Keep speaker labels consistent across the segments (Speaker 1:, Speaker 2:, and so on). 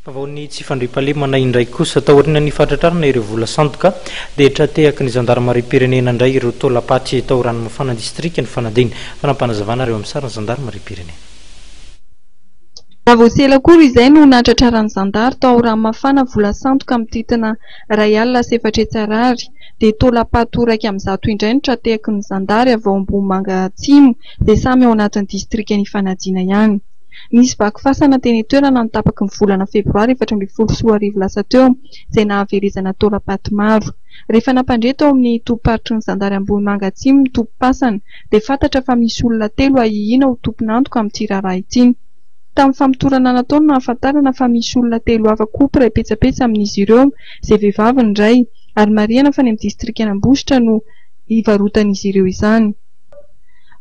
Speaker 1: Vavaony tsy fandriam-pahalemana indray kosa taorina ny fatratrarana ireo vola sandoka dia trateaka ny zandarmarim-pirenena indray ireo tolapaty tao ranomafana distrika ny fanadina fanampanazavana ireo amin'ny sarany zandarmarim-pirenena.
Speaker 2: Raha vao selakory izay no natratraran'ny zandary tao ranomafana vola sandoka amin'ny titina R1,700 dia tolapaty raika amin'ny 100 indray no trateaka ny zandary avy ao Ambohimanga Atsimo dia samy ao anatin'ny distrika ny fanadina ihany. Nisy vaky fasana teny toerana ny tapaky ny volana febroary 2024 lasa teo izay nahavelezana tolapaty maro. Rehefa nampandre tao amin'ny tomparitry ny zandary Ambohimanga Atsimo ny tompo-pasana dia fantatra fa misy olona 3 ahihina ho tompon'antoka amin'ity raharaha ity. Tamin'ny fampitorana nataony no ahafantarana fa misy olona 3 hafa koa mpiray petsapetsa amin'izy ireo izay vehivavy ny iray ary marihana fa ny amin'ny distrikan'Ambositra no hivarotan'izy ireo izany.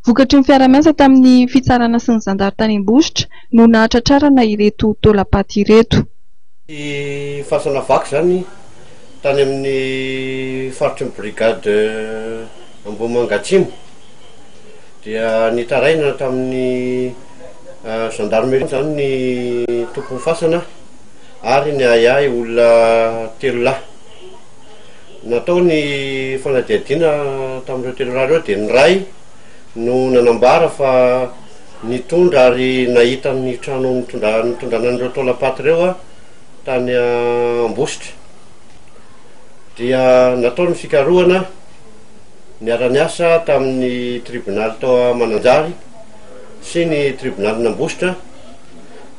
Speaker 2: Vokatry ny fiara-miasa tamin'ny fitsarana sy ny zandary tany Ambositra no nahatratrarana ireto tolapaty ireto.
Speaker 3: Fasana vaky zany tany amin'ny faritry ny brigade Ambohimanga Atsimo dia nitaraina tamin'ny gendarmerie zany ny tompon'ny fasana ary ny ahiahy olona 3 lahy. Natao ny fanadihadiana tamin'ireo 3 lahy ireo dia ny ray no nanambara fa nitondra ary nahita ny trano nitondranan'ireo tolapaty ireo tany Ambositra dia natao ny fikarohana niara-niasa tamin'ny tribunal tao Mananjary sy ny tribunal n'Ambositra,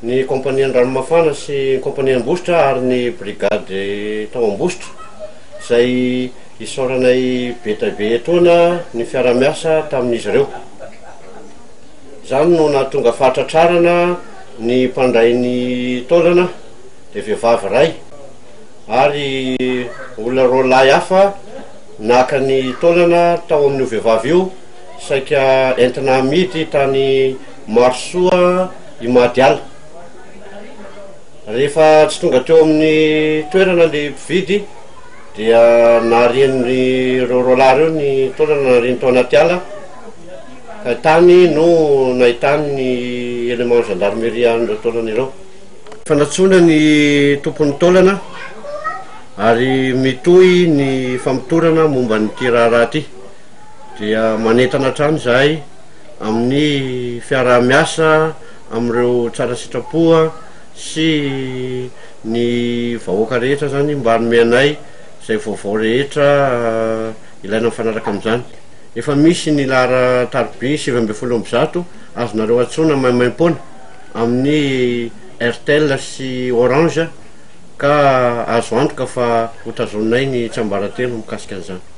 Speaker 3: ny kompania Ranomafana sy ny kompania Ambositra ary ny brigade tao Ambositra izay isaoranay be etoana ny fiara-miasa tamin'izy ireo. Izany no nahatonga fahatratrarana ny mpandray ny taolana dia vehivavy ray ary olona 2 lahy hafa naka ny taolana tao amin'io vehivavy io saika entina amidy tany Marosoa Imadiala. Rehefa tsy tonga teo amin'ny toerana le mpividy dia narian'ny 2 lahy ireo ny taolana nariany tao anaty ala ka tany no nahitany ny élément gendarmerie an'ireo taolana ireo. Fanatsona ny tompon'ny taolana ary mitohy ny famitorana momba nyity raharaha ity dia manentana hatrany zahay amin'ny fiara-miasa amin'ireo tsara sitrapoa sy ny vahoaka rehetra zany mba hanome anay izay vaovao rehetra ilaina mifanaraka amin'izany. Efa misy ny lahara tarby 720 azonareo antsona maimaim-poana amin'ny Airtel sy Orange ka azo antoka fa hotazonay ny tsiambaratelo mikasika an'izany.